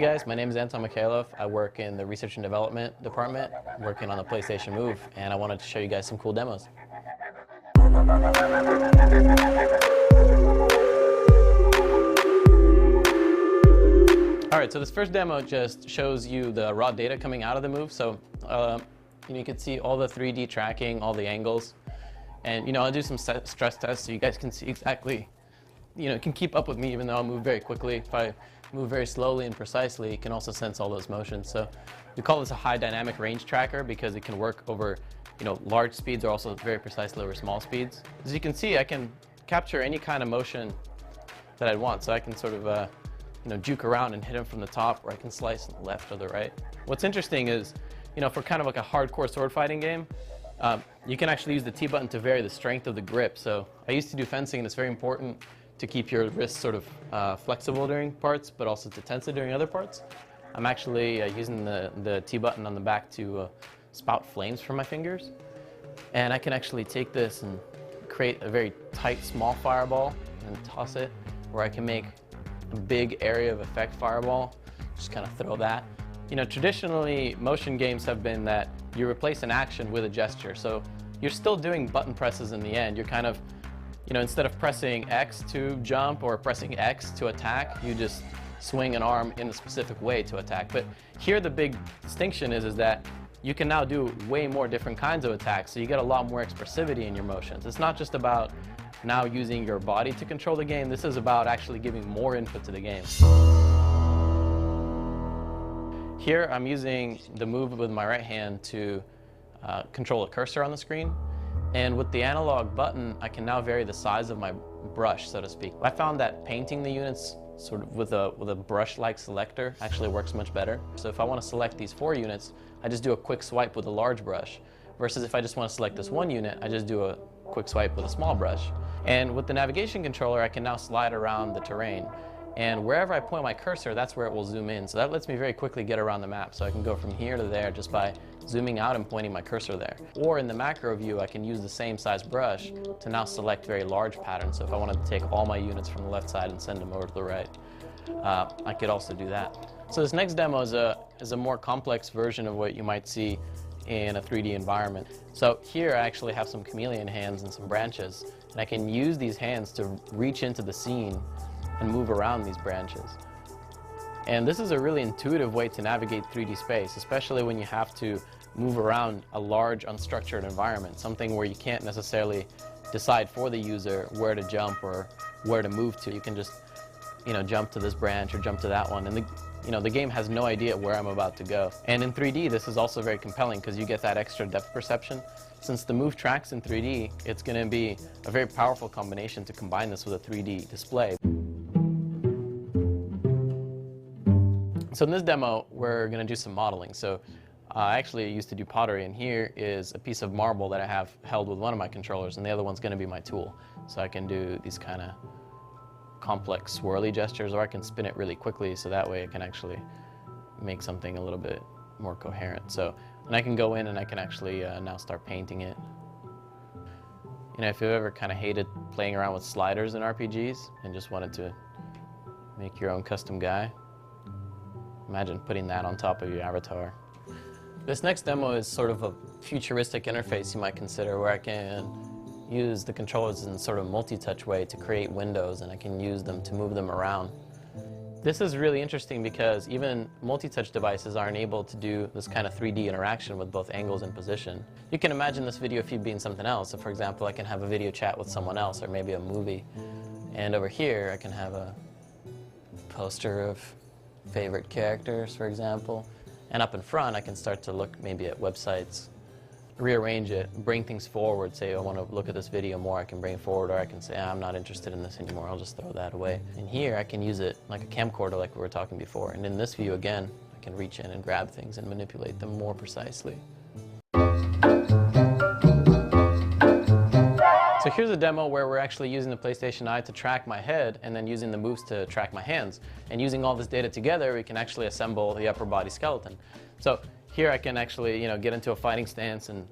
guys, my name is Anton Mikhailov. I work in the research and development department, working on the PlayStation Move, and I wanted to show you guys some cool demos. Alright, so this first demo just shows you the raw data coming out of the Move. So you can see all the 3D tracking, all the angles, and I'll do some stress tests so you guys can see exactly, it can keep up with me even though I'll move very quickly. If I move very slowly and precisely, it can also sense all those motions. So we call this a high dynamic range tracker because it can work over large speeds or also very precisely over small speeds. As you can see, I can capture any kind of motion that I want. So I can sort of juke around and hit him from the top, or I can slice from the left or the right. What's interesting is, for kind of like a hardcore sword fighting game, you can actually use the T button to vary the strength of the grip. So I used to do fencing, and it's very important to keep your wrists sort of flexible during parts, but also to tense it during other parts. I'm actually using the T button on the back to spout flames from my fingers. And I can actually take this and create a very tight, small fireball and toss it, or I can make a big area of effect fireball, just kind of throw that. Traditionally, motion games have been that you replace an action with a gesture. So you're still doing button presses in the end. You're kind of, instead of pressing X to jump or pressing X to attack, you just swing an arm in a specific way to attack. But here the big distinction is that you can now do way more different kinds of attacks, so you get a lot more expressivity in your motions. It's not just about now using your body to control the game. This is about actually giving more input to the game. Here I'm using the Move with my right hand to control a cursor on the screen. And with the analog button, I can now vary the size of my brush, so to speak. I found that painting the units sort of with a brush-like selector actually works much better. So if I want to select these 4 units, I just do a quick swipe with a large brush. Versus if I just want to select this 1 unit, I just do a quick swipe with a small brush. And with the navigation controller, I can now slide around the terrain. And wherever I point my cursor, that's where it will zoom in. So that lets me very quickly get around the map. So I can go from here to there just by zooming out and pointing my cursor there. Or in the macro view, I can use the same size brush to now select very large patterns. So if I wanted to take all my units from the left side and send them over to the right, I could also do that. So this next demo is a more complex version of what you might see in a 3D environment. So here I actually have some chameleon hands and some branches, and I can use these hands to reach into the scene and move around these branches. And this is a really intuitive way to navigate 3D space, especially when you have to move around a large unstructured environment, something where you can't necessarily decide for the user where to jump or where to move to. You can just jump to this branch or jump to that one, and the game has no idea where I'm about to go. And in 3D, this is also very compelling because you get that extra depth perception. Since the Move tracks in 3D, it's going to be a very powerful combination to combine this with a 3D display. So in this demo, we're going to do some modeling. So I actually used to do pottery, and here is a piece of marble that I have held with one of my controllers, and the other one's going to be my tool. So I can do these kind of complex swirly gestures, or I can spin it really quickly, so that way I can actually make something a little bit more coherent. So, and I can go in and I can actually now start painting it. If you've ever kind of hated playing around with sliders in RPGs and just wanted to make your own custom guy, imagine putting that on top of your avatar. This next demo is sort of a futuristic interface you might consider, where I can use the controllers in sort of multi-touch way to create windows, and I can use them to move them around. This is really interesting because even multi-touch devices aren't able to do this kind of 3D interaction with both angles and position. You can imagine this video feed being something else. So for example, I can have a video chat with someone else, or maybe a movie. And over here, I can have a poster of favorite characters, for example. And up in front, I can start to look maybe at websites, rearrange it, bring things forward. Say I want to look at this video more, I can bring it forward, or I can say I'm not interested in this anymore, I'll just throw that away. And here I can use it like a camcorder, like we were talking before. And in this view again, I can reach in and grab things and manipulate them more precisely. So here's a demo where we're actually using the PlayStation Eye to track my head, and then using the moves to track my hands. And using all this data together, we can actually assemble the upper body skeleton. So here I can actually, get into a fighting stance, and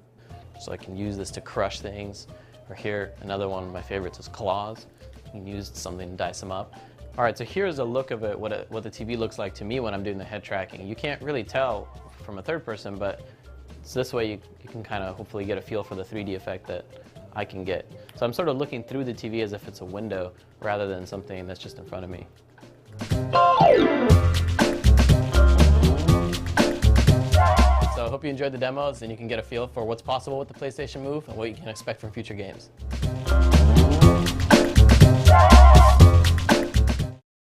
so I can use this to crush things. Or here, another one of my favorites is claws. You can use something to dice them up. All right, so here's a look of it, what the TV looks like to me when I'm doing the head tracking. You can't really tell from a third person, but it's this way you can kind of hopefully get a feel for the 3D effect that I can get. So I'm sort of looking through the TV as if it's a window rather than something that's just in front of me. So I hope you enjoyed the demos and you can get a feel for what's possible with the PlayStation Move and what you can expect from future games.